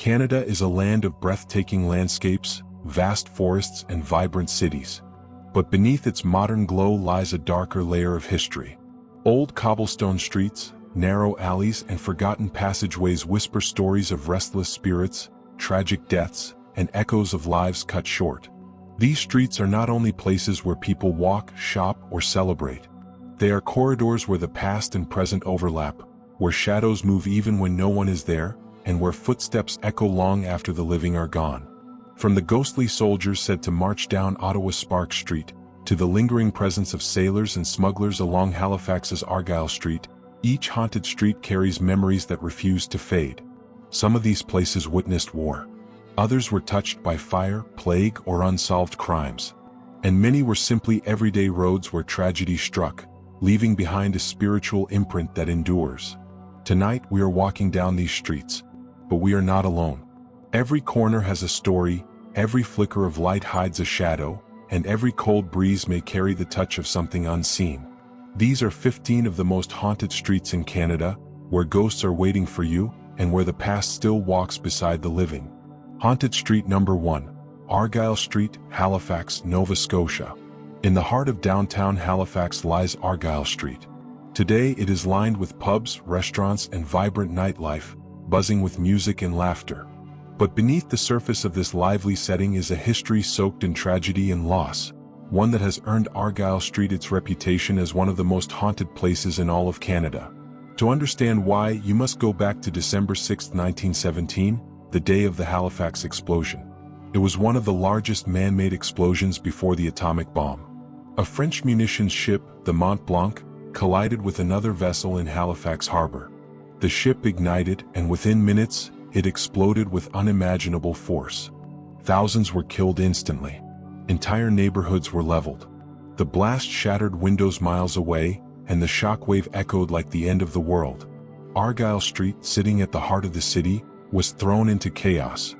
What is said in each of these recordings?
Canada is a land of breathtaking landscapes, vast forests and vibrant cities. But beneath its modern glow lies a darker layer of history. Old cobblestone streets, narrow alleys and forgotten passageways whisper stories of restless spirits, tragic deaths, and echoes of lives cut short. These streets are not only places where people walk, shop, or celebrate. They are corridors where the past and present overlap, where shadows move even when no one is there, and where footsteps echo long after the living are gone. From the ghostly soldiers said to march down Ottawa's Spark Street, to the lingering presence of sailors and smugglers along Halifax's Argyle Street, each haunted street carries memories that refuse to fade. Some of these places witnessed war. Others were touched by fire, plague, or unsolved crimes. And many were simply everyday roads where tragedy struck, leaving behind a spiritual imprint that endures. Tonight we are walking down these streets, but we are not alone. Every corner has a story, every flicker of light hides a shadow, and every cold breeze may carry the touch of something unseen. These are 15 of the most haunted streets in Canada, where ghosts are waiting for you, and where the past still walks beside the living. Haunted Street Number 1, Argyle Street, Halifax, Nova Scotia. In the heart of downtown Halifax lies Argyle Street. Today it is lined with pubs, restaurants, and vibrant nightlife, buzzing with music and laughter. But beneath the surface of this lively setting is a history soaked in tragedy and loss, one that has earned Argyle Street its reputation as one of the most haunted places in all of Canada. To understand why, you must go back to December 6, 1917, the day of the Halifax explosion. It was one of the largest man-made explosions before the atomic bomb. A French munitions ship, the Mont Blanc, collided with another vessel in Halifax harbor. The ship ignited, and within minutes, it exploded with unimaginable force. Thousands were killed instantly. Entire neighborhoods were leveled. The blast shattered windows miles away, and the shockwave echoed like the end of the world. Argyle Street, sitting at the heart of the city, was thrown into chaos.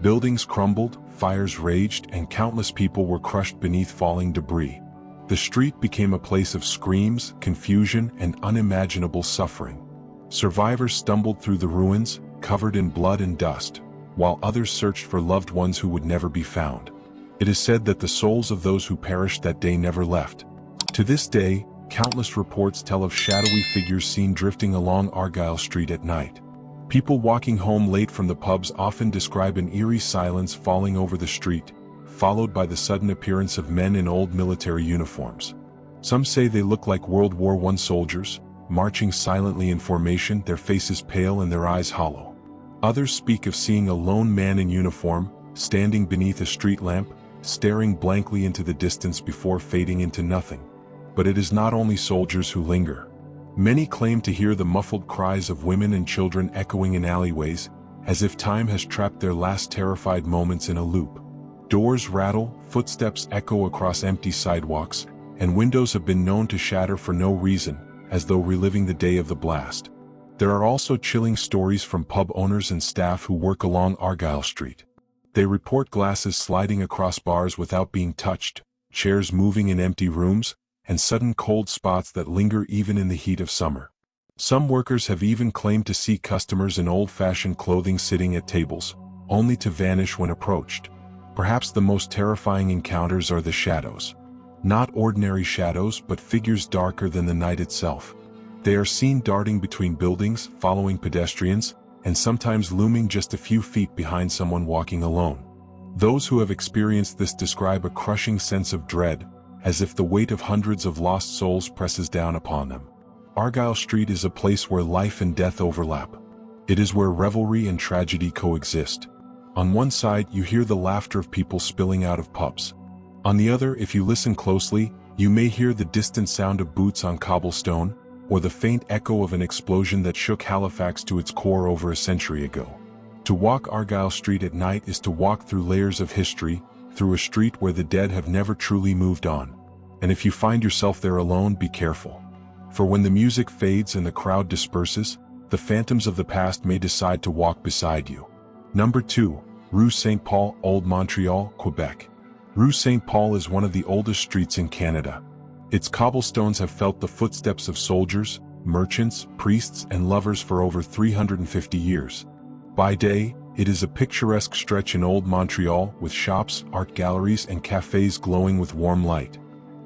Buildings crumbled, fires raged, and countless people were crushed beneath falling debris. The street became a place of screams, confusion, and unimaginable suffering. Survivors stumbled through the ruins, covered in blood and dust, while others searched for loved ones who would never be found. It is said that the souls of those who perished that day never left. To this day, countless reports tell of shadowy figures seen drifting along Argyle Street at night. People walking home late from the pubs often describe an eerie silence falling over the street, followed by the sudden appearance of men in old military uniforms. Some say they look like World War I soldiers, marching silently in formation, their faces pale and their eyes hollow. Others speak of seeing a lone man in uniform, standing beneath a street lamp, staring blankly into the distance before fading into nothing. But it is not only soldiers who linger. Many claim to hear the muffled cries of women and children echoing in alleyways, as if time has trapped their last terrified moments in a loop. Doors rattle, footsteps echo across empty sidewalks, and windows have been known to shatter for no reason, as though reliving the day of the blast. There are also chilling stories from pub owners and staff who work along Argyle Street. They report glasses sliding across bars without being touched, chairs moving in empty rooms, and sudden cold spots that linger even in the heat of summer. Some workers have even claimed to see customers in old-fashioned clothing sitting at tables, only to vanish when approached. Perhaps the most terrifying encounters are the shadows. Not ordinary shadows, but figures darker than the night itself. They are seen darting between buildings, following pedestrians, and sometimes looming just a few feet behind someone walking alone. Those who have experienced this describe a crushing sense of dread, as if the weight of hundreds of lost souls presses down upon them. Argyle Street is a place where life and death overlap. It is where revelry and tragedy coexist. On one side, you hear the laughter of people spilling out of pubs. On the other, if you listen closely, you may hear the distant sound of boots on cobblestone, or the faint echo of an explosion that shook Halifax to its core over a century ago. To walk Argyle Street at night is to walk through layers of history, through a street where the dead have never truly moved on. And if you find yourself there alone, be careful. For when the music fades and the crowd disperses, the phantoms of the past may decide to walk beside you. Number 2, Rue St. Paul, Old Montreal, Quebec. Rue St. Paul is one of the oldest streets in Canada. Its cobblestones have felt the footsteps of soldiers, merchants, priests, and lovers for over 350 years. By day, It is a picturesque stretch in old Montreal with shops, art galleries, and cafes glowing with warm light.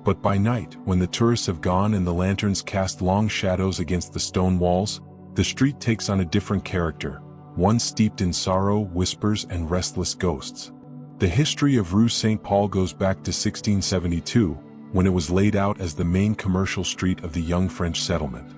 But by night, when the tourists have gone and the lanterns cast long shadows against the stone walls, the street takes on a different character, one steeped in sorrow, whispers, and restless ghosts. The history of Rue St. Paul goes back to 1672, when it was laid out as the main commercial street of the young French settlement.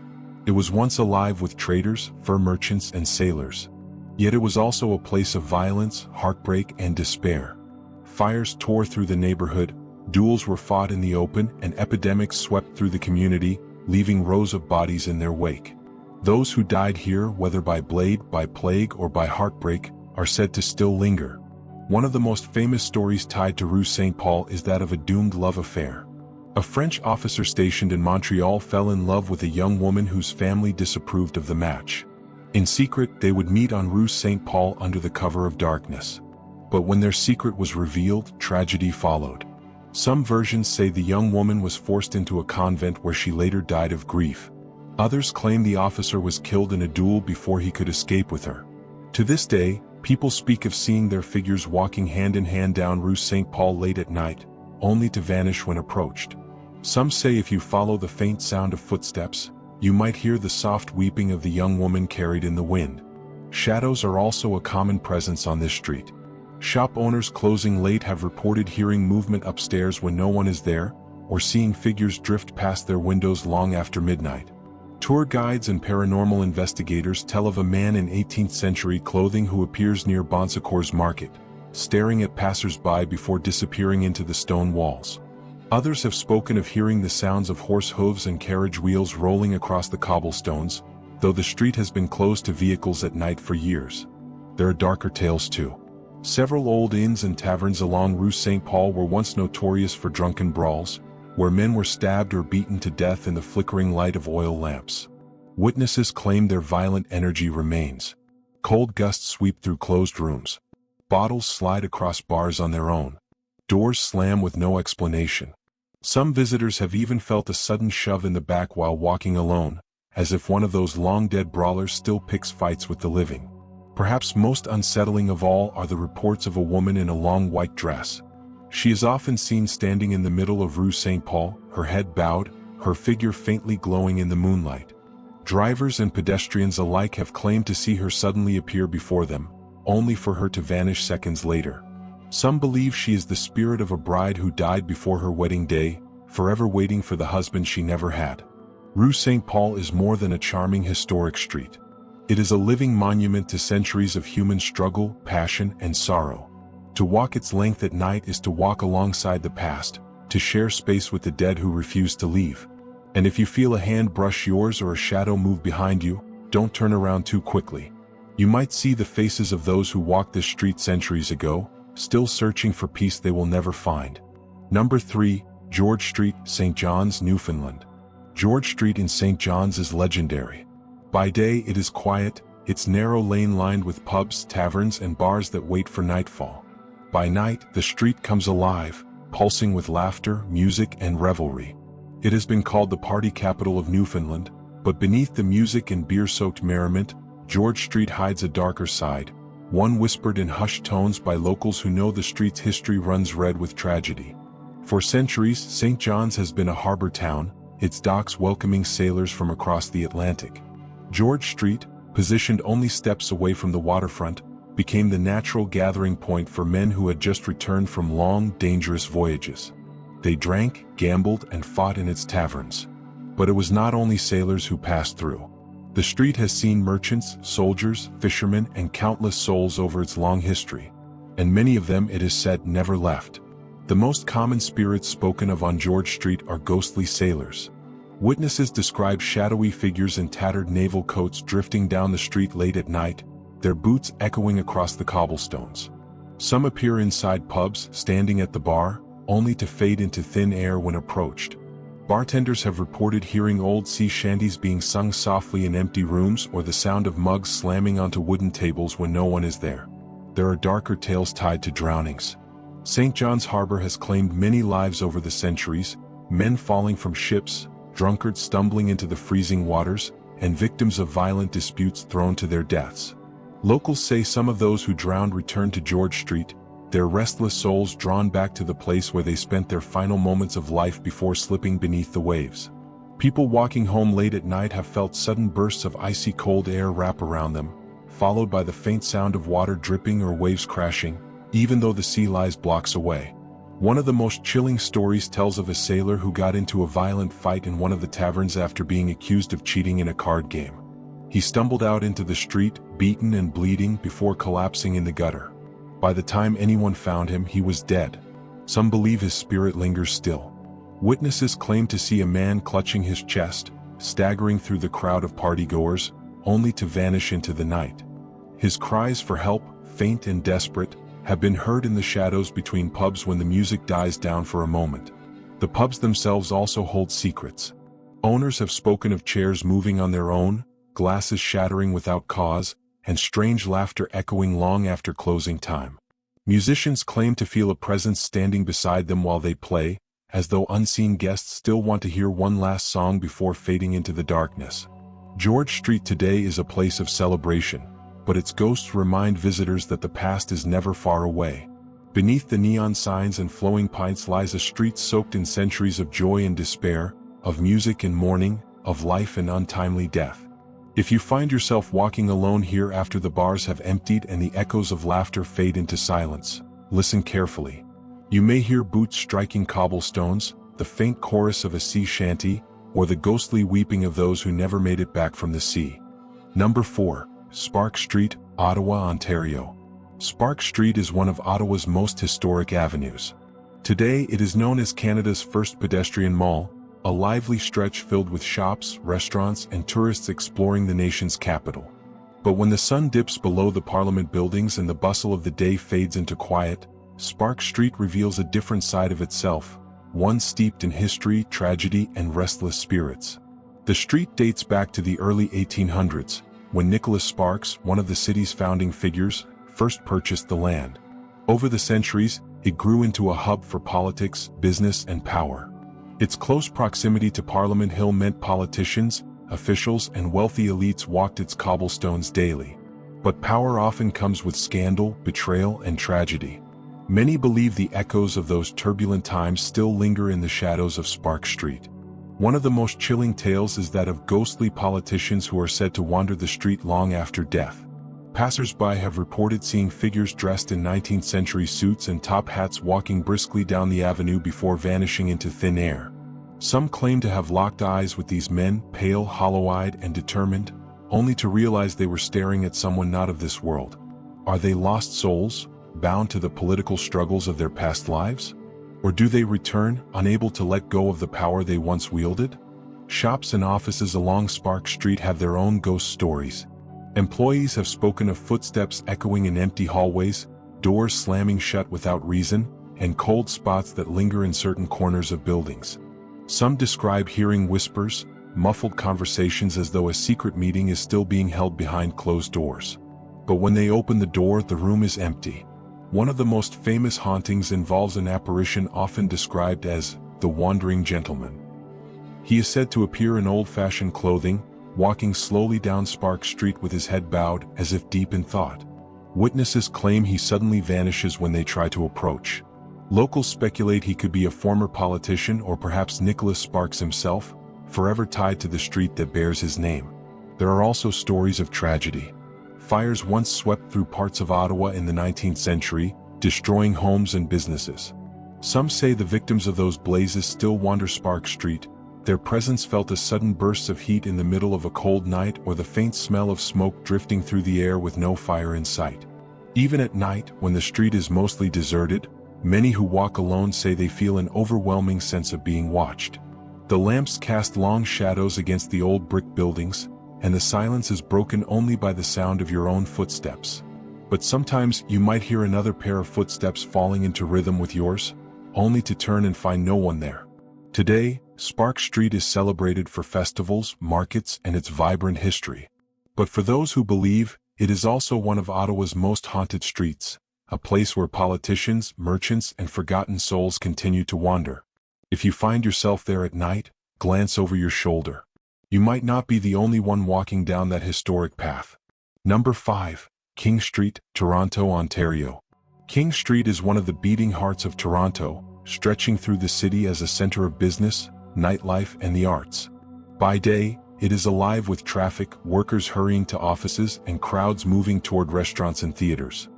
It was once alive with traders, fur merchants, and sailors. Yet it was also a place of violence, heartbreak, and despair. Fires tore through the neighborhood, duels were fought in the open, and epidemics swept through the community, leaving rows of bodies in their wake. Those who died here, whether by blade, by plague, or by heartbreak, are said to still linger. One of the most famous stories tied to Rue St. Paul is that of a doomed love affair. A French officer stationed in Montreal fell in love with a young woman whose family disapproved of the match. In secret, they would meet on Rue St. Paul under the cover of darkness. But when their secret was revealed, tragedy followed. Some versions say the young woman was forced into a convent where she later died of grief. Others claim the officer was killed in a duel before he could escape with her. To this day, people speak of seeing their figures walking hand in hand down Rue St. Paul late at night, only to vanish when approached. Some say if you follow the faint sound of footsteps, you might hear the soft weeping of the young woman carried in the wind. Shadows are also a common presence on this street. Shop owners closing late have reported hearing movement upstairs when no one is there, or seeing figures drift past their windows long after midnight. Tour guides and paranormal investigators tell of a man in 18th century clothing who appears near Bonsecours Market, staring at passers-by before disappearing into the stone walls. Others have spoken of hearing the sounds of horse hooves and carriage wheels rolling across the cobblestones, though the street has been closed to vehicles at night for years. There are darker tales too. Several old inns and taverns along Rue St. Paul were once notorious for drunken brawls, where men were stabbed or beaten to death in the flickering light of oil lamps. Witnesses claim their violent energy remains. Cold gusts sweep through closed rooms. Bottles slide across bars on their own. Doors slam with no explanation. Some visitors have even felt a sudden shove in the back while walking alone, as if one of those long-dead brawlers still picks fights with the living. Perhaps most unsettling of all are the reports of a woman in a long white dress. She is often seen standing in the middle of Rue St. Paul, her head bowed, her figure faintly glowing in the moonlight. Drivers and pedestrians alike have claimed to see her suddenly appear before them, only for her to vanish seconds later. Some believe she is the spirit of a bride who died before her wedding day, forever waiting for the husband she never had. Rue St. Paul is more than a charming historic street. It is a living monument to centuries of human struggle, passion, and sorrow. To walk its length at night is to walk alongside the past, to share space with the dead who refuse to leave. And if you feel a hand brush yours or a shadow move behind you, don't turn around too quickly. You might see the faces of those who walked this street centuries ago, still searching for peace they will never find. Number 3, George Street, St. John's, Newfoundland. George Street in St. John's is legendary. By day it is quiet, its narrow lane lined with pubs, taverns, and bars that wait for nightfall. By night, the street comes alive, pulsing with laughter, music, and revelry. It has been called the party capital of Newfoundland, but beneath the music and beer-soaked merriment, George Street hides a darker side, one whispered in hushed tones by locals who know the street's history runs red with tragedy. For centuries, St. John's has been a harbor town, its docks welcoming sailors from across the Atlantic. George Street, positioned only steps away from the waterfront, became the natural gathering point for men who had just returned from long, dangerous voyages. They drank, gambled, and fought in its taverns. But it was not only sailors who passed through. The street has seen merchants, soldiers, fishermen, and countless souls over its long history, and many of them, it is said, never left. The most common spirits spoken of on George Street are ghostly sailors. Witnesses describe shadowy figures in tattered naval coats drifting down the street late at night, their boots echoing across the cobblestones. Some appear inside pubs, standing at the bar, only to fade into thin air when approached. Bartenders have reported hearing old sea shanties being sung softly in empty rooms or the sound of mugs slamming onto wooden tables when no one is there. There are darker tales tied to drownings. St. John's Harbor has claimed many lives over the centuries, men falling from ships, drunkards stumbling into the freezing waters, and victims of violent disputes thrown to their deaths. Locals say some of those who drowned returned to George Street, their restless souls drawn back to the place where they spent their final moments of life before slipping beneath the waves. People walking home late at night have felt sudden bursts of icy cold air wrap around them, followed by the faint sound of water dripping or waves crashing, even though the sea lies blocks away. One of the most chilling stories tells of a sailor who got into a violent fight in one of the taverns after being accused of cheating in a card game. He stumbled out into the street, beaten and bleeding, before collapsing in the gutter. By the time anyone found him, he was dead. Some believe his spirit lingers still. Witnesses claim to see a man clutching his chest, staggering through the crowd of partygoers, only to vanish into the night. His cries for help, faint and desperate, have been heard in the shadows between pubs when the music dies down for a moment. The pubs themselves also hold secrets. Owners have spoken of chairs moving on their own, glasses shattering without cause, and strange laughter echoing long after closing time. Musicians claim to feel a presence standing beside them while they play, as though unseen guests still want to hear one last song before fading into the darkness. George Street today is a place of celebration, but its ghosts remind visitors that the past is never far away. Beneath the neon signs and flowing pints lies a street soaked in centuries of joy and despair, of music and mourning, of life and untimely death. If you find yourself walking alone here after the bars have emptied and the echoes of laughter fade into silence, listen carefully. You may hear boots striking cobblestones, the faint chorus of a sea shanty, or the ghostly weeping of those who never made it back from the sea. Number 4. Spark Street, Ottawa, Ontario. Spark Street is one of Ottawa's most historic avenues. Today it is known as Canada's first pedestrian mall, a lively stretch filled with shops, restaurants, and tourists exploring the nation's capital. But when the sun dips below the Parliament buildings and the bustle of the day fades into quiet, Spark Street reveals a different side of itself, one steeped in history, tragedy, and restless spirits. The street dates back to the early 1800s, when Nicholas Sparks, one of the city's founding figures, first purchased the land. Over the centuries, it grew into a hub for politics, business, and power. Its close proximity to Parliament Hill meant politicians, officials, and wealthy elites walked its cobblestones daily. But power often comes with scandal, betrayal, and tragedy. Many believe the echoes of those turbulent times still linger in the shadows of Spark Street. One of the most chilling tales is that of ghostly politicians who are said to wander the street long after death. Passers-by have reported seeing figures dressed in 19th-century suits and top hats walking briskly down the avenue before vanishing into thin air. Some claim to have locked eyes with these men, pale, hollow-eyed, and determined, only to realize they were staring at someone not of this world. Are they lost souls, bound to the political struggles of their past lives? Or do they return, unable to let go of the power they once wielded? Shops and offices along Spark Street have their own ghost stories. Employees have spoken of footsteps echoing in empty hallways, doors slamming shut without reason, and cold spots that linger in certain corners of buildings. Some describe hearing whispers, muffled conversations as though a secret meeting is still being held behind closed doors. But when they open the door, the room is empty. One of the most famous hauntings involves an apparition often described as the Wandering Gentleman. He is said to appear in old-fashioned clothing, walking slowly down Spark Street with his head bowed, as if deep in thought. Witnesses claim he suddenly vanishes when they try to approach. Locals speculate he could be a former politician or perhaps Nicholas Sparks himself, forever tied to the street that bears his name. There are also stories of tragedy. Fires once swept through parts of Ottawa in the 19th century, destroying homes and businesses. Some say the victims of those blazes still wander Spark Street, their presence felt as sudden bursts of heat in the middle of a cold night or the faint smell of smoke drifting through the air with no fire in sight. Even at night, when the street is mostly deserted, many who walk alone say they feel an overwhelming sense of being watched. The lamps cast long shadows against the old brick buildings, and the silence is broken only by the sound of your own footsteps. But sometimes you might hear another pair of footsteps falling into rhythm with yours, only to turn and find no one there. Today, Spark Street is celebrated for festivals, markets, and its vibrant history. But for those who believe, it is also one of Ottawa's most haunted streets, a place where politicians, merchants, and forgotten souls continue to wander. If you find yourself there at night, glance over your shoulder. You might not be the only one walking down that historic path. Number 5. King Street, Toronto, Ontario. King Street is one of the beating hearts of Toronto, stretching through the city as a center of business, nightlife, and the arts. By day, it is alive with traffic, workers hurrying to offices, and crowds moving toward restaurants and theaters.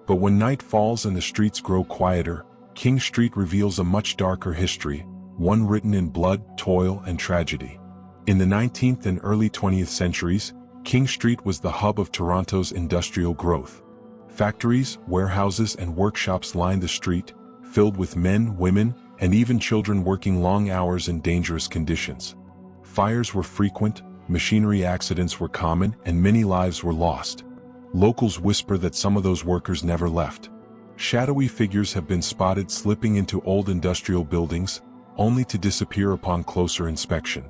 But when night falls and the streets grow quieter, King Street reveals a much darker history, one written in blood, toil, and tragedy. In the 19th and early 20th centuries, King Street was the hub of Toronto's industrial growth. Factories, warehouses, and workshops lined the street, filled with men, women, and even children working long hours in dangerous conditions. Fires were frequent, machinery accidents were common, and many lives were lost. Locals whisper that some of those workers never left. Shadowy figures have been spotted slipping into old industrial buildings, only to disappear upon closer inspection.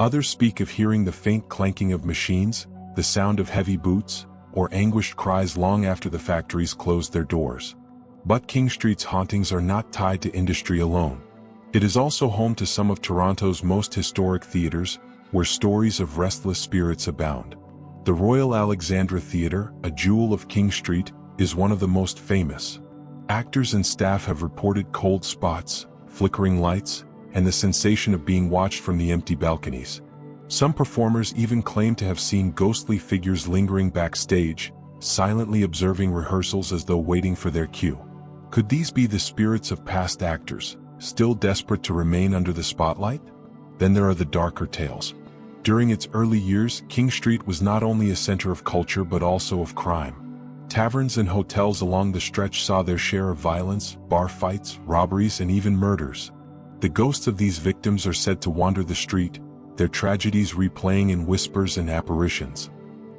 Others speak of hearing the faint clanking of machines, the sound of heavy boots, or anguished cries long after the factories closed their doors. But King Street's hauntings are not tied to industry alone. It is also home to some of Toronto's most historic theaters, where stories of restless spirits abound. The Royal Alexandra Theatre, a jewel of King Street, is one of the most famous. Actors and staff have reported cold spots, flickering lights, and the sensation of being watched from the empty balconies. Some performers even claim to have seen ghostly figures lingering backstage, silently observing rehearsals as though waiting for their cue. Could these be the spirits of past actors, still desperate to remain under the spotlight? Then there are the darker tales. During its early years, King Street was not only a center of culture but also of crime. Taverns and hotels along the stretch saw their share of violence, bar fights, robberies, and even murders. The ghosts of these victims are said to wander the street, their tragedies replaying in whispers and apparitions.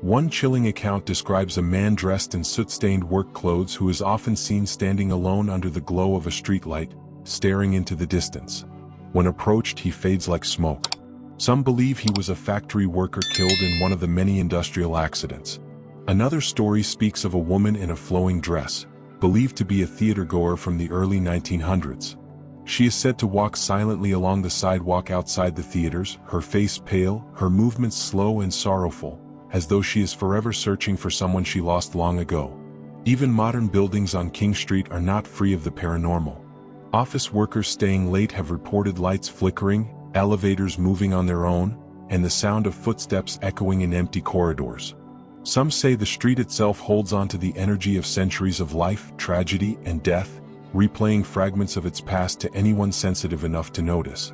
One chilling account describes a man dressed in soot-stained work clothes who is often seen standing alone under the glow of a streetlight, staring into the distance. When approached, he fades like smoke. Some believe he was a factory worker killed in one of the many industrial accidents. Another story speaks of a woman in a flowing dress, believed to be a theatergoer from the early 1900s. She is said to walk silently along the sidewalk outside the theaters, her face pale, her movements slow and sorrowful, as though she is forever searching for someone she lost long ago. Even modern buildings on King Street are not free of the paranormal. Office workers staying late have reported lights flickering, elevators moving on their own, and the sound of footsteps echoing in empty corridors. Some say the street itself holds on to the energy of centuries of life, tragedy, and death, replaying fragments of its past to anyone sensitive enough to notice.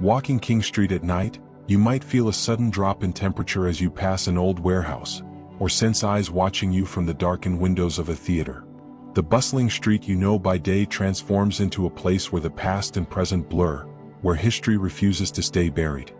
Walking King Street at night, you might feel a sudden drop in temperature as you pass an old warehouse, or sense eyes watching you from the darkened windows of a theater. The bustling street you know by day transforms into a place where the past and present blur, where history refuses to stay buried.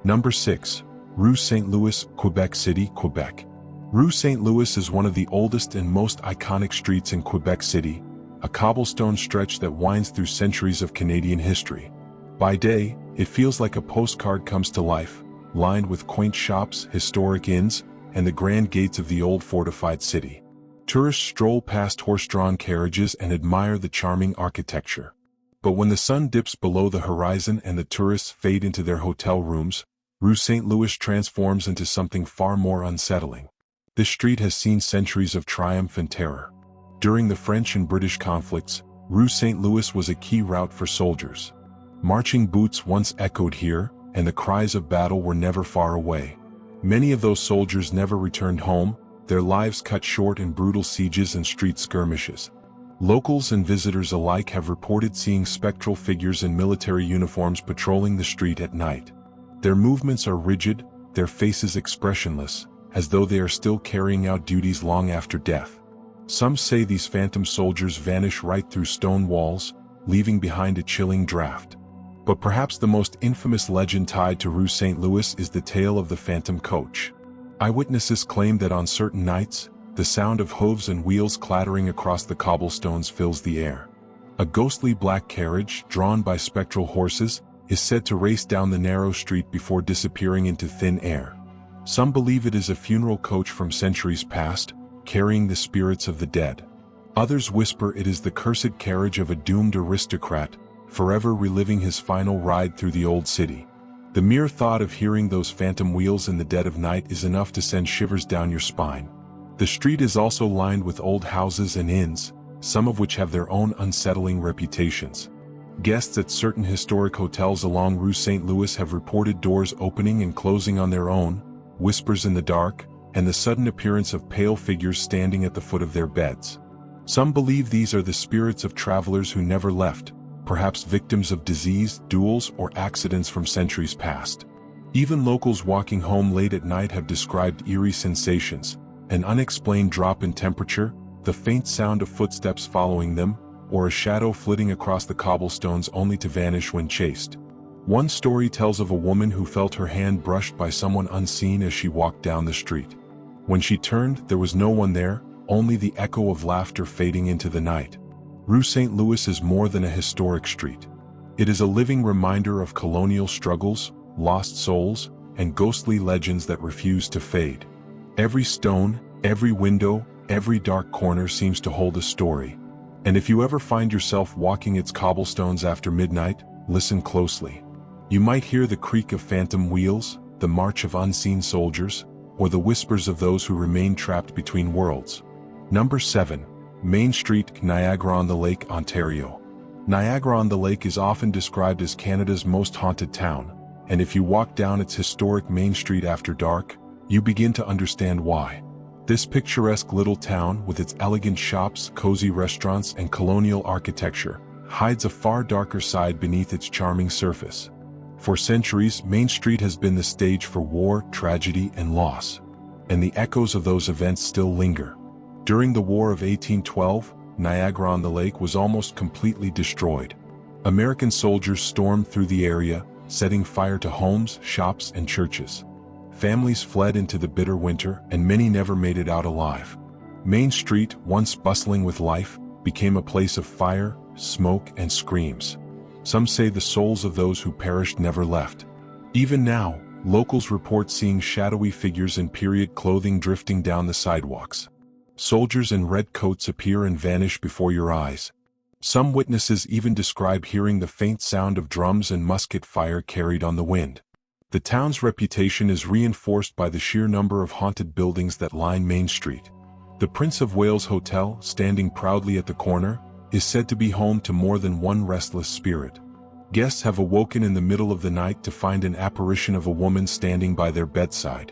Number 6. Rue St. Louis, Quebec City, Quebec. Rue St. Louis is one of the oldest and most iconic streets in Quebec City, a cobblestone stretch that winds through centuries of Canadian history. By day, it feels like a postcard comes to life, lined with quaint shops, historic inns, and the grand gates of the old fortified city. Tourists stroll past horse-drawn carriages and admire the charming architecture. But when the sun dips below the horizon and the tourists fade into their hotel rooms, Rue St. Louis transforms into something far more unsettling. This street has seen centuries of triumph and terror. During the French and British conflicts, Rue St. Louis was a key route for soldiers. Marching boots once echoed here, and the cries of battle were never far away. Many of those soldiers never returned home, their lives cut short in brutal sieges and street skirmishes. Locals and visitors alike have reported seeing spectral figures in military uniforms patrolling the street at night. Their movements are rigid, their faces expressionless, as though they are still carrying out duties long after death. Some say these phantom soldiers vanish right through stone walls, leaving behind a chilling draft. But perhaps the most infamous legend tied to Rue St. Louis is the tale of the phantom coach. Eyewitnesses claim that on certain nights, the sound of hooves and wheels clattering across the cobblestones fills the air. A ghostly black carriage, drawn by spectral horses, is said to race down the narrow street before disappearing into thin air. Some believe it is a funeral coach from centuries past, carrying the spirits of the dead. Others whisper it is the cursed carriage of a doomed aristocrat, forever reliving his final ride through the old city. The mere thought of hearing those phantom wheels in the dead of night is enough to send shivers down your spine. The street is also lined with old houses and inns, some of which have their own unsettling reputations. Guests at certain historic hotels along Rue St. Louis have reported doors opening and closing on their own, whispers in the dark, and the sudden appearance of pale figures standing at the foot of their beds. Some believe these are the spirits of travelers who never left, perhaps victims of disease, duels, or accidents from centuries past. Even locals walking home late at night have described eerie sensations: an unexplained drop in temperature, the faint sound of footsteps following them, or a shadow flitting across the cobblestones only to vanish when chased. One story tells of a woman who felt her hand brushed by someone unseen as she walked down the street. When she turned, there was no one there, only the echo of laughter fading into the night. Rue St. Louis is more than a historic street. It is a living reminder of colonial struggles, lost souls, and ghostly legends that refuse to fade. Every stone, every window, every dark corner seems to hold a story. And if you ever find yourself walking its cobblestones after midnight, listen closely. You might hear the creak of phantom wheels, the march of unseen soldiers, or the whispers of those who remain trapped between worlds. Number 7. Main Street, Niagara-on-the-Lake, Ontario. Niagara-on-the-Lake is often described as Canada's most haunted town, and if you walk down its historic Main Street after dark, you begin to understand why. This picturesque little town, with its elegant shops, cozy restaurants, and colonial architecture, hides a far darker side beneath its charming surface. For centuries, Main Street has been the stage for war, tragedy, and loss, and the echoes of those events still linger. During the War of 1812, Niagara-on-the-Lake was almost completely destroyed. American soldiers stormed through the area, setting fire to homes, shops, and churches. Families fled into the bitter winter, and many never made it out alive. Main Street, once bustling with life, became a place of fire, smoke, and screams. Some say the souls of those who perished never left. Even now, locals report seeing shadowy figures in period clothing drifting down the sidewalks. Soldiers in red coats appear and vanish before your eyes. Some witnesses even describe hearing the faint sound of drums and musket fire carried on the wind. The town's reputation is reinforced by the sheer number of haunted buildings that line Main Street. The Prince of Wales Hotel, standing proudly at the corner, is said to be home to more than one restless spirit. Guests have awoken in the middle of the night to find an apparition of a woman standing by their bedside.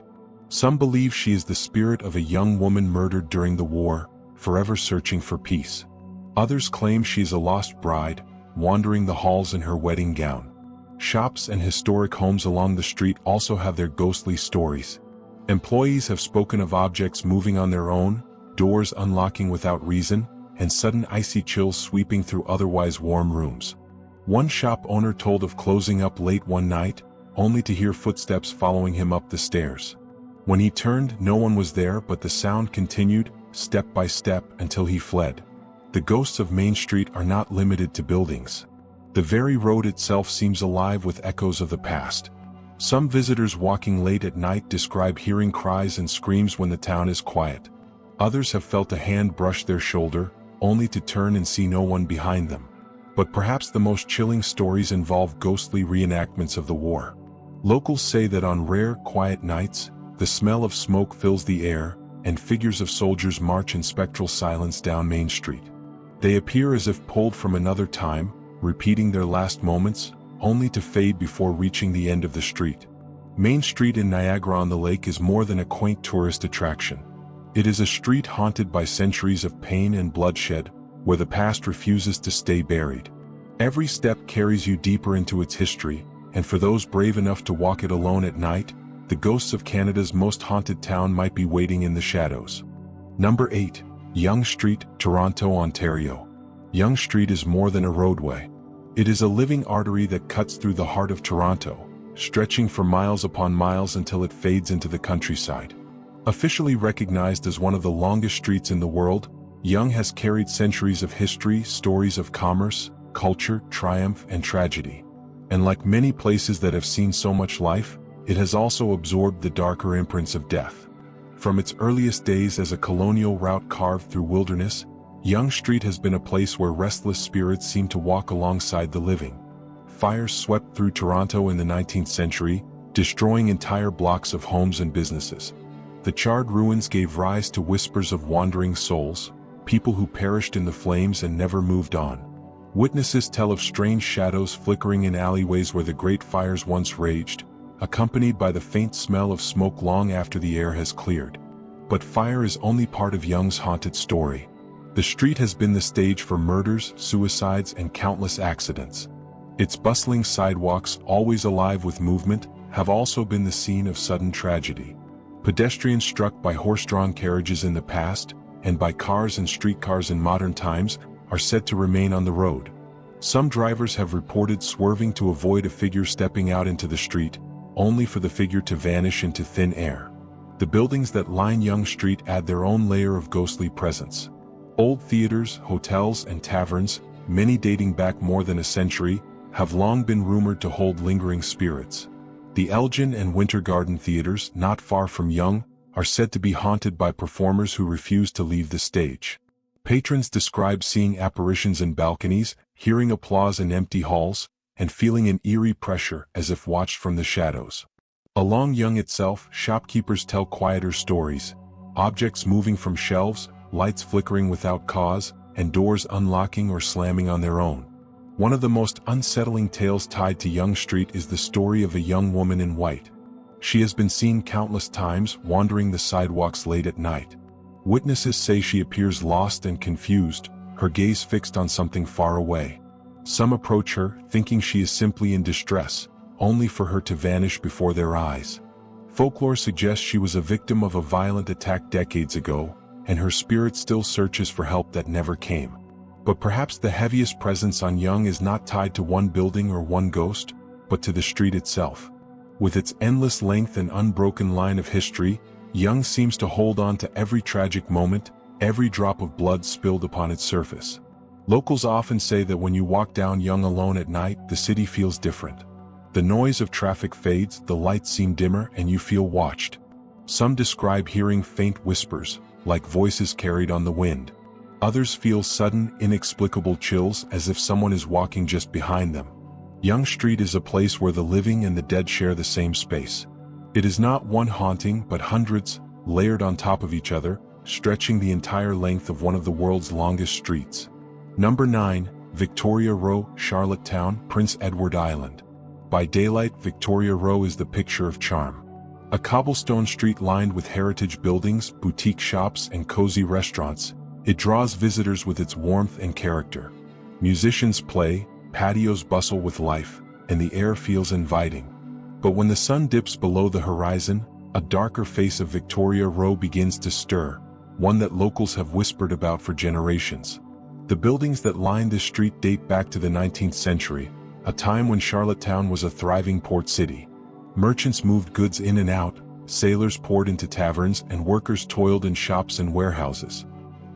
Some believe she is the spirit of a young woman murdered during the war, forever searching for peace. Others claim she is a lost bride, wandering the halls in her wedding gown. Shops and historic homes along the street also have their ghostly stories. Employees have spoken of objects moving on their own, doors unlocking without reason, and sudden icy chills sweeping through otherwise warm rooms. One shop owner told of closing up late one night, only to hear footsteps following him up the stairs. When he turned, no one was there, but the sound continued, step by step, until he fled. The ghosts of Main Street are not limited to buildings. The very road itself seems alive with echoes of the past. Some visitors walking late at night describe hearing cries and screams when the town is quiet. Others have felt a hand brush their shoulder, only to turn and see no one behind them. But perhaps the most chilling stories involve ghostly reenactments of the war. Locals say that on rare, quiet nights, the smell of smoke fills the air, and figures of soldiers march in spectral silence down Main Street. They appear as if pulled from another time, repeating their last moments, only to fade before reaching the end of the street. Main Street in Niagara-on-the-Lake is more than a quaint tourist attraction. It is a street haunted by centuries of pain and bloodshed, where the past refuses to stay buried. Every step carries you deeper into its history, and for those brave enough to walk it alone at night, the ghosts of Canada's most haunted town might be waiting in the shadows. Number 8. Yonge Street, Toronto, Ontario. Yonge Street is more than a roadway. It is a living artery that cuts through the heart of Toronto, stretching for miles upon miles until it fades into the countryside. Officially recognized as one of the longest streets in the world, Yonge has carried centuries of history, stories of commerce, culture, triumph, and tragedy. And like many places that have seen so much life, it has also absorbed the darker imprints of death. From its earliest days as a colonial route carved through wilderness, Yonge Street has been a place where restless spirits seem to walk alongside the living. Fires swept through Toronto in the 19th century, destroying entire blocks of homes and businesses. The charred ruins gave rise to whispers of wandering souls, people who perished in the flames and never moved on. Witnesses tell of strange shadows flickering in alleyways where the great fires once raged, accompanied by the faint smell of smoke long after the air has cleared. But fire is only part of Yonge's haunted story. The street has been the stage for murders, suicides, and countless accidents. Its bustling sidewalks, always alive with movement, have also been the scene of sudden tragedy. Pedestrians struck by horse-drawn carriages in the past, and by cars and streetcars in modern times, are said to remain on the road. Some drivers have reported swerving to avoid a figure stepping out into the street, only for the figure to vanish into thin air. The buildings that line Yonge Street add their own layer of ghostly presence. Old theaters, hotels, and taverns, many dating back more than a century, have long been rumored to hold lingering spirits. The Elgin and Winter Garden theaters, not far from Yonge, are said to be haunted by performers who refuse to leave the stage. Patrons describe seeing apparitions in balconies, hearing applause in empty halls, and feeling an eerie pressure as if watched from the shadows. Along Yonge itself, shopkeepers tell quieter stories, objects moving from shelves, lights flickering without cause, and doors unlocking or slamming on their own. One of the most unsettling tales tied to Yonge Street is the story of a young woman in white. She has been seen countless times wandering the sidewalks late at night. Witnesses say she appears lost and confused, her gaze fixed on something far away. Some approach her, thinking she is simply in distress, only for her to vanish before their eyes. Folklore suggests she was a victim of a violent attack decades ago, and her spirit still searches for help that never came. But perhaps the heaviest presence on Yonge is not tied to one building or one ghost, but to the street itself. With its endless length and unbroken line of history, Yonge seems to hold on to every tragic moment, every drop of blood spilled upon its surface. Locals often say that when you walk down Yonge alone at night, the city feels different. The noise of traffic fades, the lights seem dimmer, and you feel watched. Some describe hearing faint whispers, like voices carried on the wind. Others feel sudden, inexplicable chills as if someone is walking just behind them. Yonge Street is a place where the living and the dead share the same space. It is not one haunting, but hundreds, layered on top of each other, stretching the entire length of one of the world's longest streets. Number 9, Victoria Row, Charlottetown, Prince Edward Island. By daylight, Victoria Row is the picture of charm. A cobblestone street lined with heritage buildings, boutique shops, and cozy restaurants, it draws visitors with its warmth and character. Musicians play, patios bustle with life, and the air feels inviting. But when the sun dips below the horizon, a darker face of Victoria Row begins to stir, one that locals have whispered about for generations. The buildings that line this street date back to the 19th century, a time when Charlottetown was a thriving port city. Merchants moved goods in and out, sailors poured into taverns, and workers toiled in shops and warehouses.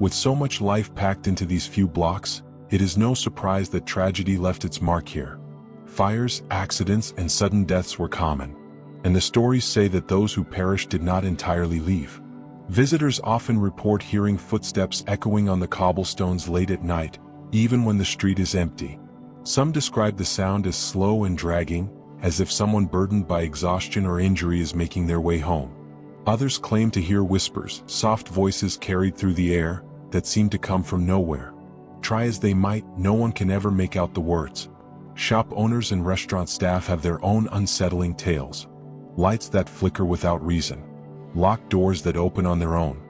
With so much life packed into these few blocks, it is no surprise that tragedy left its mark here. Fires, accidents, and sudden deaths were common, and the stories say that those who perished did not entirely leave. Visitors often report hearing footsteps echoing on the cobblestones late at night, even when the street is empty. Some describe the sound as slow and dragging, as if someone burdened by exhaustion or injury is making their way home. Others claim to hear whispers, soft voices carried through the air, that seem to come from nowhere. Try as they might, no one can ever make out the words. Shop owners and restaurant staff have their own unsettling tales. Lights that flicker without reason. Locked doors that open on their own.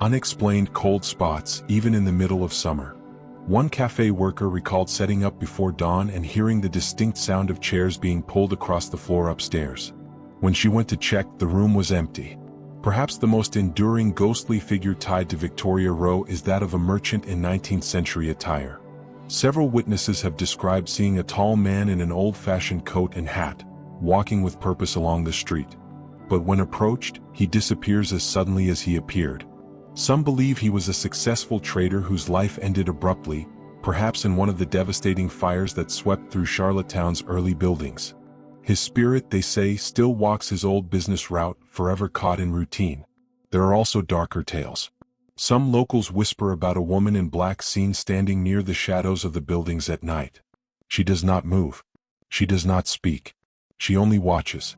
Unexplained cold spots, even in the middle of summer. One cafe worker recalled setting up before dawn and hearing the distinct sound of chairs being pulled across the floor upstairs. When she went to check, the room was empty. Perhaps the most enduring ghostly figure tied to Victoria Row is that of a merchant in 19th century attire. Several witnesses have described seeing a tall man in an old-fashioned coat and hat, walking with purpose along the street. But when approached, he disappears as suddenly as he appeared. Some believe he was a successful trader whose life ended abruptly, perhaps in one of the devastating fires that swept through Charlottetown's early buildings. His spirit, they say, still walks his old business route, forever caught in routine. There are also darker tales. Some locals whisper about a woman in black seen standing near the shadows of the buildings at night. She does not move. She does not speak. She only watches.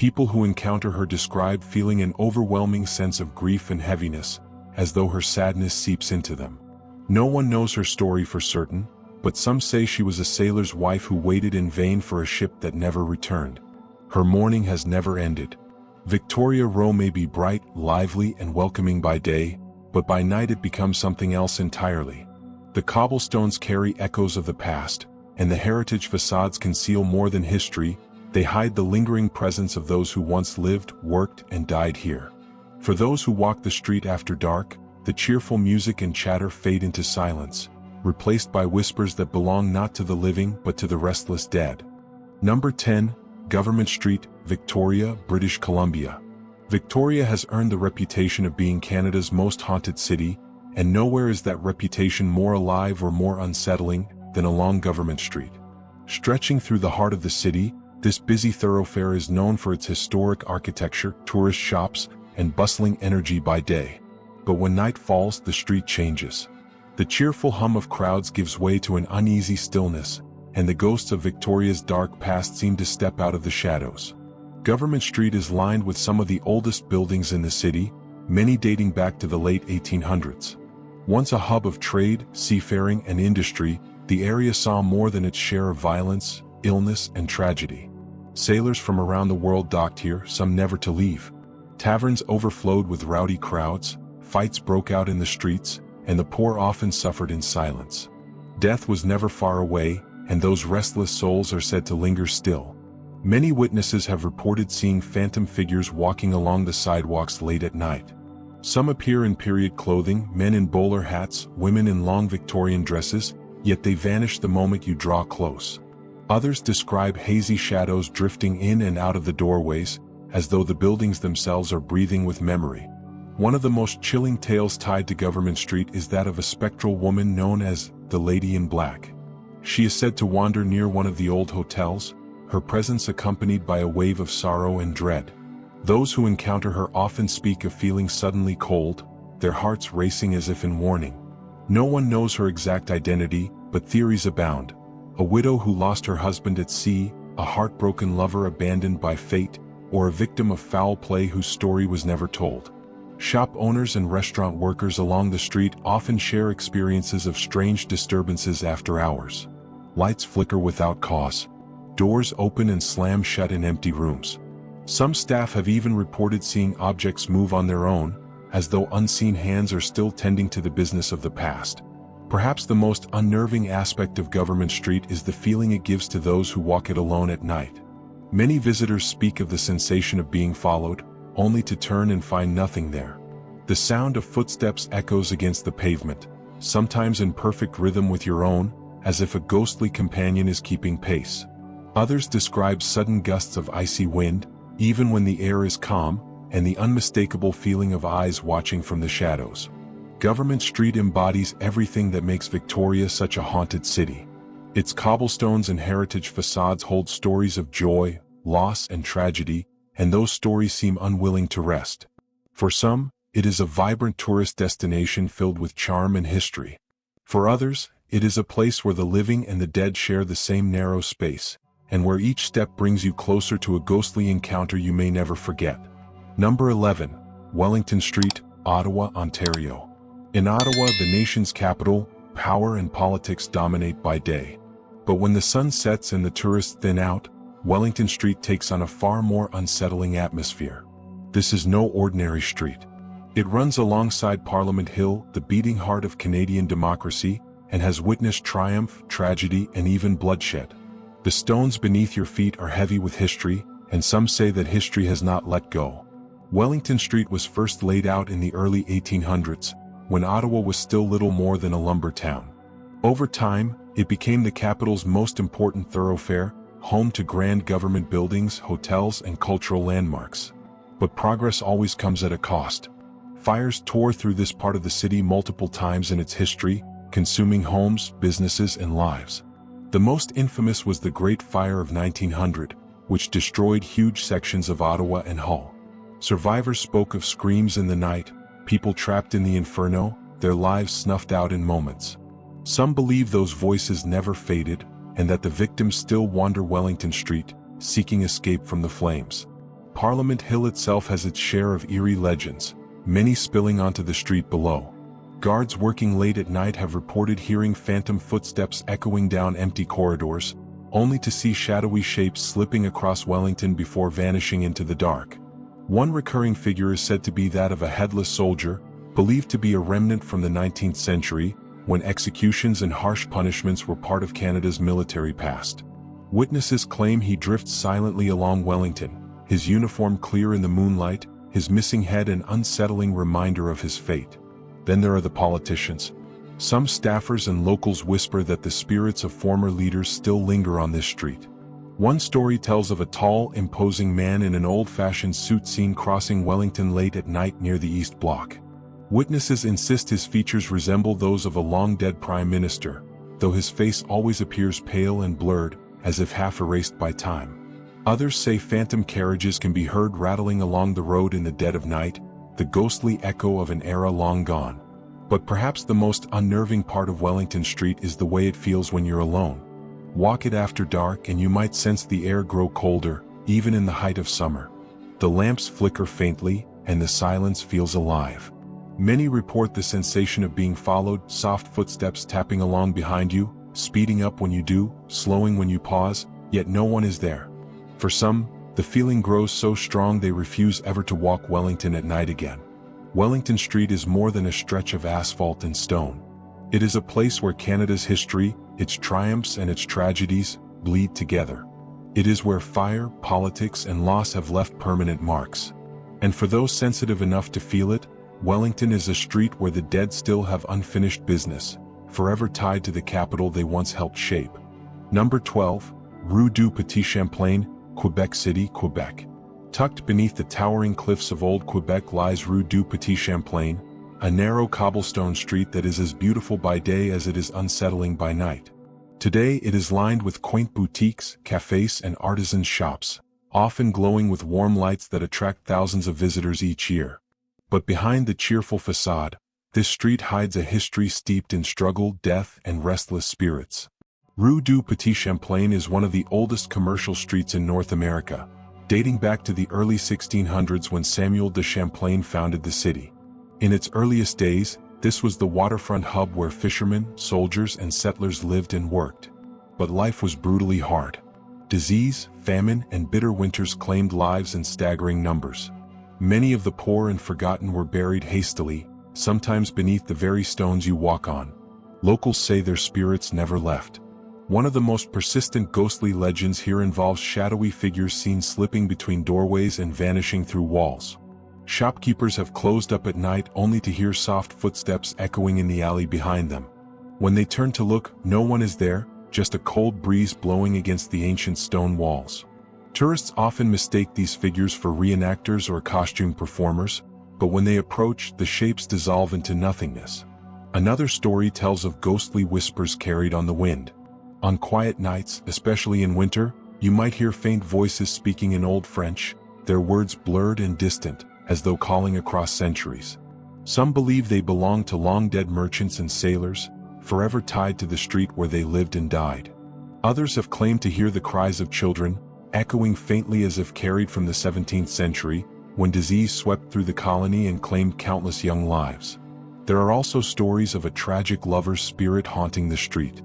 People who encounter her describe feeling an overwhelming sense of grief and heaviness, as though her sadness seeps into them. No one knows her story for certain, but some say she was a sailor's wife who waited in vain for a ship that never returned. Her mourning has never ended. Victoria Row may be bright, lively, and welcoming by day, but by night it becomes something else entirely. The cobblestones carry echoes of the past, and the heritage facades conceal more than history. They hide the lingering presence of those who once lived, worked, and died here. For those who walk the street after dark, the cheerful music and chatter fade into silence, replaced by whispers that belong not to the living but to the restless dead. Number 10. Government Street, Victoria, British Columbia. Victoria has earned the reputation of being Canada's most haunted city, and nowhere is that reputation more alive or more unsettling than along Government Street. Stretching through the heart of the city, this busy thoroughfare is known for its historic architecture, tourist shops, and bustling energy by day. But when night falls, the street changes. The cheerful hum of crowds gives way to an uneasy stillness, and the ghosts of Victoria's dark past seem to step out of the shadows. Government Street is lined with some of the oldest buildings in the city, many dating back to the late 1800s. Once a hub of trade, seafaring, and industry, the area saw more than its share of violence, illness, and tragedy. Sailors from around the world docked here, some never to leave. Taverns overflowed with rowdy crowds, fights broke out in the streets, and the poor often suffered in silence. Death was never far away, and those restless souls are said to linger still. Many witnesses have reported seeing phantom figures walking along the sidewalks late at night. Some appear in period clothing, men in bowler hats, women in long Victorian dresses, yet they vanish the moment you draw close. Others describe hazy shadows drifting in and out of the doorways, as though the buildings themselves are breathing with memory. One of the most chilling tales tied to Government Street is that of a spectral woman known as the Lady in Black. She is said to wander near one of the old hotels, her presence accompanied by a wave of sorrow and dread. Those who encounter her often speak of feeling suddenly cold, their hearts racing as if in warning. No one knows her exact identity, but theories abound. A widow who lost her husband at sea, a heartbroken lover abandoned by fate, or a victim of foul play whose story was never told. Shop owners and restaurant workers along the street often share experiences of strange disturbances after hours. Lights flicker without cause. Doors open and slam shut in empty rooms. Some staff have even reported seeing objects move on their own, as though unseen hands are still tending to the business of the past. Perhaps the most unnerving aspect of Government Street is the feeling it gives to those who walk it alone at night. Many visitors speak of the sensation of being followed, only to turn and find nothing there. The sound of footsteps echoes against the pavement, sometimes in perfect rhythm with your own, as if a ghostly companion is keeping pace. Others describe sudden gusts of icy wind, even when the air is calm, and the unmistakable feeling of eyes watching from the shadows. Government Street embodies everything that makes Victoria such a haunted city. Its cobblestones and heritage facades hold stories of joy, loss, and tragedy, and those stories seem unwilling to rest. For some, it is a vibrant tourist destination filled with charm and history. For others, it is a place where the living and the dead share the same narrow space, and where each step brings you closer to a ghostly encounter you may never forget. Number 11. Wellington Street, Ottawa, Ontario. In Ottawa, the nation's capital, power and politics dominate by day. But when the sun sets and the tourists thin out, Wellington Street takes on a far more unsettling atmosphere. This is no ordinary street. It runs alongside Parliament Hill, the beating heart of Canadian democracy, and has witnessed triumph, tragedy, and even bloodshed. The stones beneath your feet are heavy with history, and some say that history has not let go. Wellington Street was first laid out in the early 1800s, when Ottawa was still little more than a lumber town. Over time, it became the capital's most important thoroughfare, home to grand government buildings, hotels, and cultural landmarks. But progress always comes at a cost. Fires tore through this part of the city multiple times in its history, consuming homes, businesses, and lives. The most infamous was the Great Fire of 1900, which destroyed huge sections of Ottawa and Hull. Survivors spoke of screams in the night, people trapped in the inferno, their lives snuffed out in moments. Some believe those voices never faded, and that the victims still wander Wellington Street, seeking escape from the flames. Parliament Hill itself has its share of eerie legends, many spilling onto the street below. Guards working late at night have reported hearing phantom footsteps echoing down empty corridors, only to see shadowy shapes slipping across Wellington before vanishing into the dark. One recurring figure is said to be that of a headless soldier, believed to be a remnant from the 19th century, when executions and harsh punishments were part of Canada's military past. Witnesses claim he drifts silently along Wellington, his uniform clear in the moonlight, his missing head an unsettling reminder of his fate. Then there are the politicians. Some staffers and locals whisper that the spirits of former leaders still linger on this street. One story tells of a tall, imposing man in an old-fashioned suit seen crossing Wellington late at night near the East Block. Witnesses insist his features resemble those of a long-dead prime minister, though his face always appears pale and blurred, as if half erased by time. Others say phantom carriages can be heard rattling along the road in the dead of night, the ghostly echo of an era long gone. But perhaps the most unnerving part of Wellington Street is the way it feels when you're alone. Walk it after dark and you might sense the air grow colder, even in the height of summer. The lamps flicker faintly, and the silence feels alive. Many report the sensation of being followed, soft footsteps tapping along behind you, speeding up when you do, slowing when you pause, yet no one is there. For some, the feeling grows so strong they refuse ever to walk Wellington at night again. Wellington Street is more than a stretch of asphalt and stone. It is a place where Canada's history, its triumphs and its tragedies, bleed together. It is where fire, politics, and loss have left permanent marks. And for those sensitive enough to feel it, Wellington is a street where the dead still have unfinished business, forever tied to the capital they once helped shape. Number 12, Rue du Petit Champlain, Quebec City, Quebec. Tucked beneath the towering cliffs of Old Quebec lies Rue du Petit Champlain, a narrow cobblestone street that is as beautiful by day as it is unsettling by night. Today it is lined with quaint boutiques, cafes, and artisan shops, often glowing with warm lights that attract thousands of visitors each year. But behind the cheerful facade, this street hides a history steeped in struggle, death, and restless spirits. Rue du Petit Champlain is one of the oldest commercial streets in North America, dating back to the early 1600s when Samuel de Champlain founded the city. In its earliest days, this was the waterfront hub where fishermen, soldiers, and settlers lived and worked. But life was brutally hard. Disease, famine, and bitter winters claimed lives in staggering numbers. Many of the poor and forgotten were buried hastily, sometimes beneath the very stones you walk on. Locals say their spirits never left. One of the most persistent ghostly legends here involves shadowy figures seen slipping between doorways and vanishing through walls. Shopkeepers have closed up at night only to hear soft footsteps echoing in the alley behind them. When they turn to look, no one is there, just a cold breeze blowing against the ancient stone walls. Tourists often mistake these figures for reenactors or costume performers, but when they approach, the shapes dissolve into nothingness. Another story tells of ghostly whispers carried on the wind. On quiet nights, especially in winter, you might hear faint voices speaking in Old French, their words blurred and distant, as though calling across centuries. Some believe they belong to long-dead merchants and sailors, forever tied to the street where they lived and died. Others have claimed to hear the cries of children, echoing faintly as if carried from the 17th century, when disease swept through the colony and claimed countless young lives. There are also stories of a tragic lover's spirit haunting the street.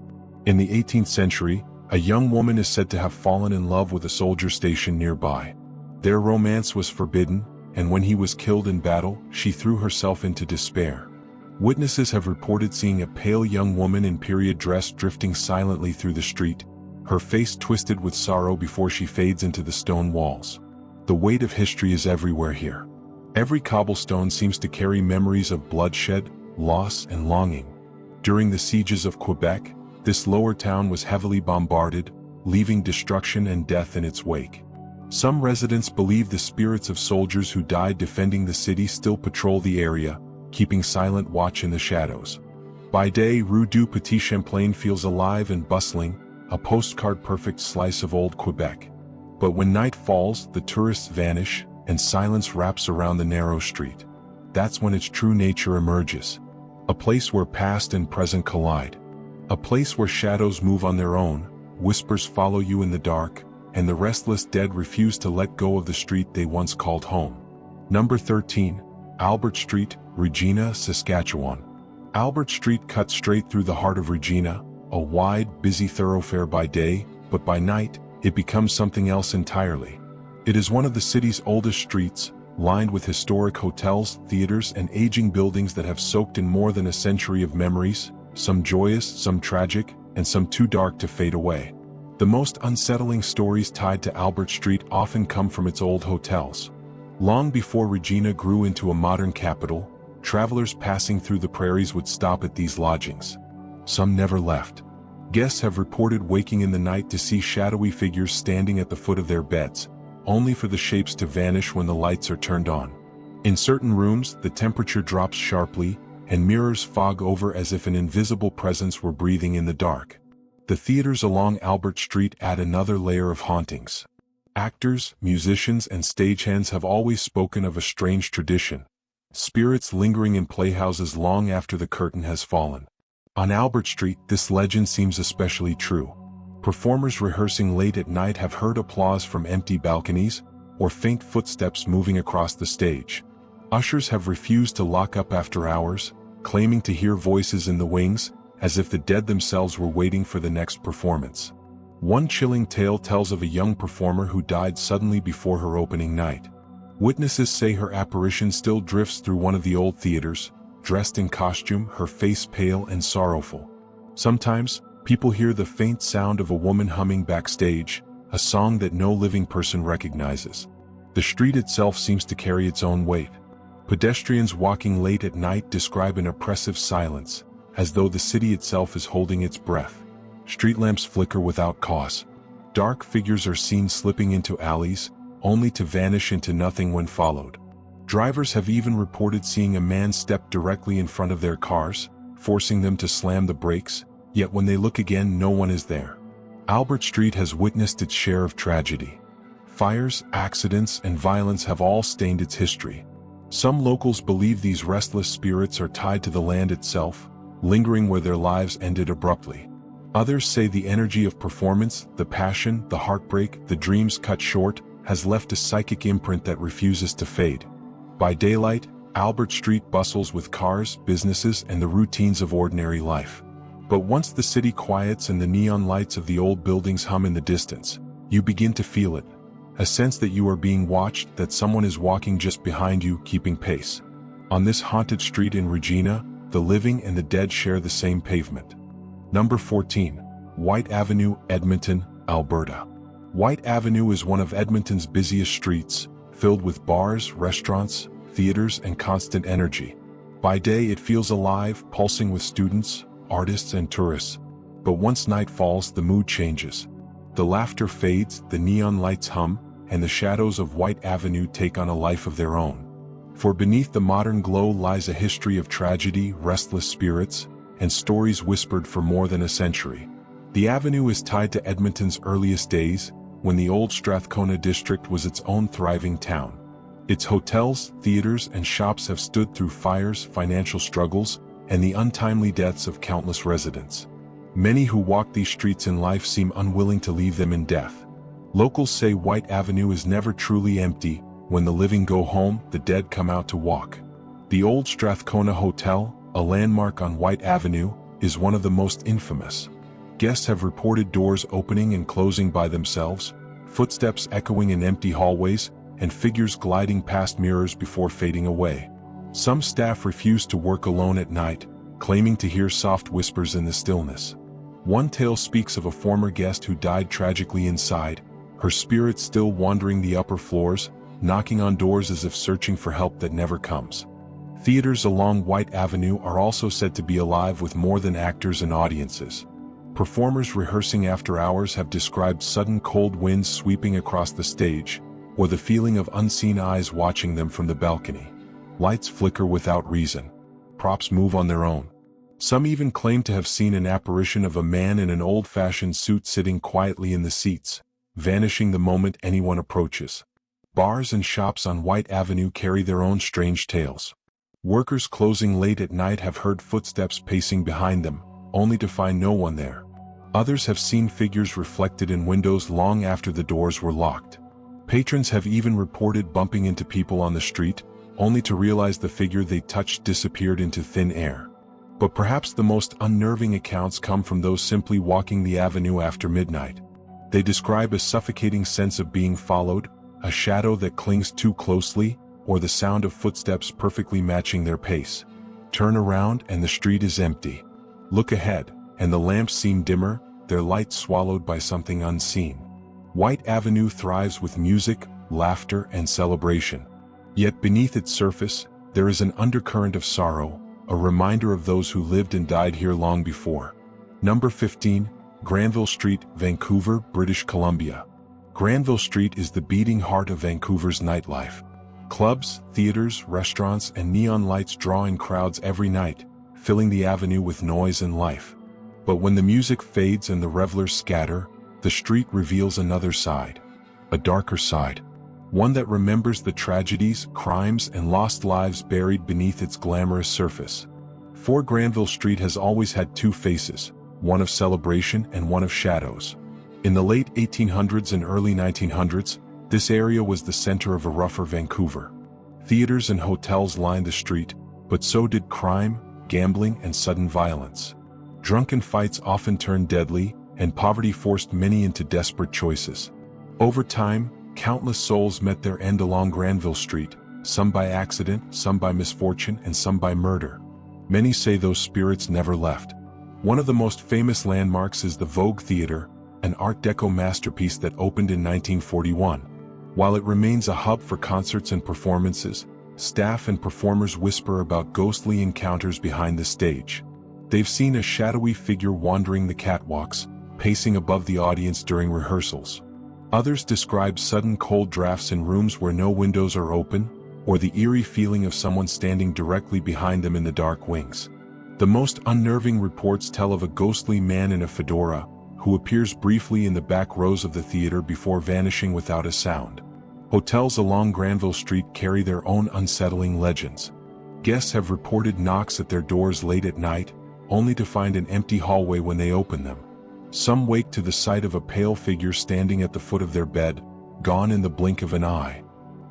In the 18th century, a young woman is said to have fallen in love with a soldier stationed nearby. Their romance was forbidden, and when he was killed in battle, she threw herself into despair. Witnesses have reported seeing a pale young woman in period dress drifting silently through the street, her face twisted with sorrow before she fades into the stone walls. The weight of history is everywhere here. Every cobblestone seems to carry memories of bloodshed, loss, and longing. During the sieges of Quebec, this lower town was heavily bombarded, leaving destruction and death in its wake. Some residents believe the spirits of soldiers who died defending the city still patrol the area, keeping silent watch in the shadows. By day, Rue du Petit Champlain feels alive and bustling, a postcard-perfect slice of Old Quebec. But when night falls, the tourists vanish, and silence wraps around the narrow street. That's when its true nature emerges. A place where past and present collide. A place where shadows move on their own, whispers follow you in the dark, and the restless dead refuse to let go of the street they once called home. Number 13. Albert Street, Regina, Saskatchewan. Albert Street cuts straight through the heart of Regina, a wide, busy thoroughfare by day, but by night, it becomes something else entirely. It is one of the city's oldest streets, lined with historic hotels, theaters, and aging buildings that have soaked in more than a century of memories, some joyous, some tragic, and some too dark to fade away. The most unsettling stories tied to Albert Street often come from its old hotels. Long before Regina grew into a modern capital, travelers passing through the prairies would stop at these lodgings. Some never left. Guests have reported waking in the night to see shadowy figures standing at the foot of their beds, only for the shapes to vanish when the lights are turned on. In certain rooms, the temperature drops sharply, and mirrors fog over as if an invisible presence were breathing in the dark. The theaters along Albert Street add another layer of hauntings. Actors, musicians, and stagehands have always spoken of a strange tradition: spirits lingering in playhouses long after the curtain has fallen. On Albert Street, this legend seems especially true. Performers rehearsing late at night have heard applause from empty balconies, or faint footsteps moving across the stage. Ushers have refused to lock up after hours, claiming to hear voices in the wings, as if the dead themselves were waiting for the next performance. One chilling tale tells of a young performer who died suddenly before her opening night. Witnesses say her apparition still drifts through one of the old theaters, dressed in costume, her face pale and sorrowful. Sometimes, people hear the faint sound of a woman humming backstage, a song that no living person recognizes. The street itself seems to carry its own weight. Pedestrians walking late at night describe an oppressive silence, as though the city itself is holding its breath. Street lamps flicker without cause. Dark figures are seen slipping into alleys, only to vanish into nothing when followed. Drivers have even reported seeing a man step directly in front of their cars, forcing them to slam the brakes, yet when they look again, no one is there. Albert Street has witnessed its share of tragedy. Fires, accidents, and violence have all stained its history. Some locals believe these restless spirits are tied to the land itself, lingering where their lives ended abruptly. Others say the energy of performance, the passion, the heartbreak, the dreams cut short, has left a psychic imprint that refuses to fade. By daylight, Albert Street bustles with cars, businesses, and the routines of ordinary life. But once the city quiets and the neon lights of the old buildings hum in the distance, you begin to feel it. A sense that you are being watched, that someone is walking just behind you, keeping pace. On this haunted street in Regina, the living and the dead share the same pavement. Number 14. Whyte Avenue, Edmonton, Alberta. Whyte Avenue is one of Edmonton's busiest streets, filled with bars, restaurants, theaters, and constant energy. By day it feels alive, pulsing with students, artists, and tourists. But once night falls, the mood changes. The laughter fades, the neon lights hum, and the shadows of Whyte Avenue take on a life of their own. For beneath the modern glow lies a history of tragedy, restless spirits, and stories whispered for more than a century. The avenue is tied to Edmonton's earliest days, when the old Strathcona district was its own thriving town. Its hotels, theaters, and shops have stood through fires, financial struggles, and the untimely deaths of countless residents. Many who walk these streets in life seem unwilling to leave them in death. Locals say Whyte Avenue is never truly empty. When the living go home, the dead come out to walk. The old Strathcona Hotel, a landmark on Whyte Avenue, is one of the most infamous. Guests have reported doors opening and closing by themselves, footsteps echoing in empty hallways, and figures gliding past mirrors before fading away. Some staff refuse to work alone at night, claiming to hear soft whispers in the stillness. One tale speaks of a former guest who died tragically inside, her spirit still wandering the upper floors, knocking on doors as if searching for help that never comes. Theaters along Whyte Avenue are also said to be alive with more than actors and audiences. Performers rehearsing after hours have described sudden cold winds sweeping across the stage, or the feeling of unseen eyes watching them from the balcony. Lights flicker without reason. Props move on their own. Some even claim to have seen an apparition of a man in an old-fashioned suit sitting quietly in the seats, vanishing the moment anyone approaches. Bars and shops on Whyte Avenue carry their own strange tales. Workers closing late at night have heard footsteps pacing behind them, only to find no one there. Others have seen figures reflected in windows long after the doors were locked. Patrons have even reported bumping into people on the street, only to realize the figure they touched disappeared into thin air. But perhaps the most unnerving accounts come from those simply walking the avenue after midnight. They describe a suffocating sense of being followed, a shadow that clings too closely, or the sound of footsteps perfectly matching their pace. Turn around and the street is empty. Look ahead, and the lamps seem dimmer, their light swallowed by something unseen. White Avenue thrives with music, laughter, and celebration. Yet beneath its surface, there is an undercurrent of sorrow, a reminder of those who lived and died here long before. Number 15, Granville Street, Vancouver, British Columbia. Granville Street is the beating heart of Vancouver's nightlife. Clubs, theaters, restaurants, and neon lights draw in crowds every night, filling the avenue with noise and life. But when the music fades and the revelers scatter, the street reveals another side. A darker side. One that remembers the tragedies, crimes, and lost lives buried beneath its glamorous surface. For Granville Street has always had two faces, one of celebration and one of shadows. In the late 1800s and early 1900s, this area was the center of a rougher Vancouver. Theaters and hotels lined the street, but so did crime, gambling, and sudden violence. Drunken fights often turned deadly, and poverty forced many into desperate choices. Over time, countless souls met their end along Granville Street, some by accident, some by misfortune, and some by murder. Many say those spirits never left. One of the most famous landmarks is the Vogue Theatre, an Art Deco masterpiece that opened in 1941. While it remains a hub for concerts and performances, staff and performers whisper about ghostly encounters behind the stage. They've seen a shadowy figure wandering the catwalks, pacing above the audience during rehearsals. Others describe sudden cold drafts in rooms where no windows are open, or the eerie feeling of someone standing directly behind them in the dark wings. The most unnerving reports tell of a ghostly man in a fedora, who appears briefly in the back rows of the theater before vanishing without a sound. Hotels along Granville Street carry their own unsettling legends. Guests have reported knocks at their doors late at night, only to find an empty hallway when they open them. Some wake to the sight of a pale figure standing at the foot of their bed, gone in the blink of an eye.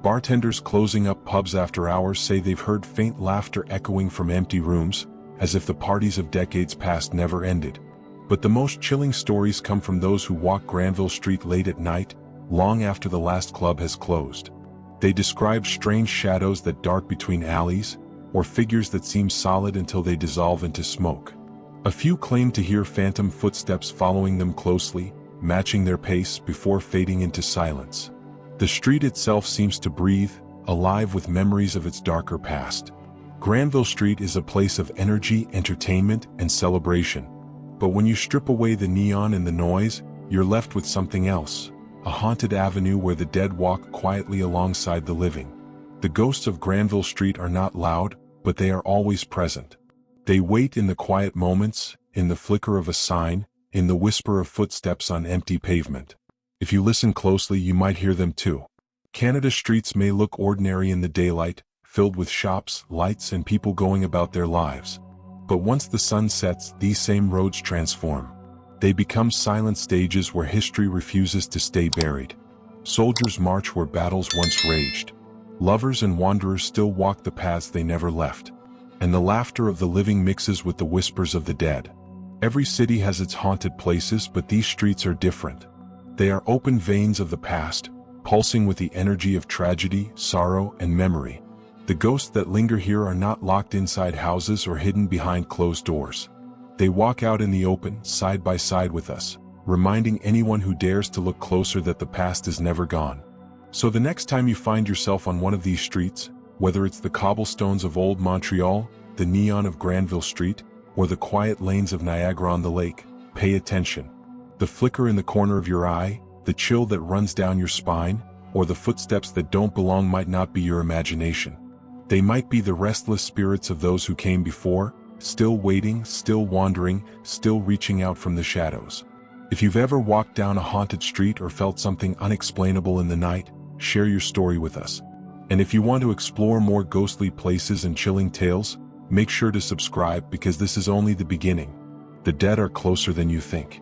Bartenders closing up pubs after hours say they've heard faint laughter echoing from empty rooms, as if the parties of decades past never ended. But the most chilling stories come from those who walk Granville Street late at night, long after the last club has closed. They describe strange shadows that dart between alleys, or figures that seem solid until they dissolve into smoke. A few claim to hear phantom footsteps following them closely, matching their pace before fading into silence. The street itself seems to breathe, alive with memories of its darker past. Granville Street is a place of energy, entertainment, and celebration. But when you strip away the neon and the noise, you're left with something else. A haunted avenue where the dead walk quietly alongside the living. The ghosts of Granville Street are not loud, but they are always present. They wait in the quiet moments, in the flicker of a sign, in the whisper of footsteps on empty pavement. If you listen closely, you might hear them too. Canada's streets may look ordinary in the daylight, filled with shops, lights, and people going about their lives. But once the sun sets, these same roads transform. They become silent stages where history refuses to stay buried. Soldiers march where battles once raged. Lovers and wanderers still walk the paths they never left. And the laughter of the living mixes with the whispers of the dead. Every city has its haunted places, but these streets are different. They are open veins of the past, pulsing with the energy of tragedy, sorrow, and memory. The ghosts that linger here are not locked inside houses or hidden behind closed doors. They walk out in the open, side by side with us, reminding anyone who dares to look closer that the past is never gone. So the next time you find yourself on one of these streets, whether it's the cobblestones of Old Montreal, the neon of Granville Street, or the quiet lanes of Niagara-on-the-Lake, pay attention. The flicker in the corner of your eye, the chill that runs down your spine, or the footsteps that don't belong might not be your imagination. They might be the restless spirits of those who came before, still waiting, still wandering, still reaching out from the shadows. If you've ever walked down a haunted street or felt something unexplainable in the night, share your story with us. And if you want to explore more ghostly places and chilling tales, make sure to subscribe because this is only the beginning. The dead are closer than you think.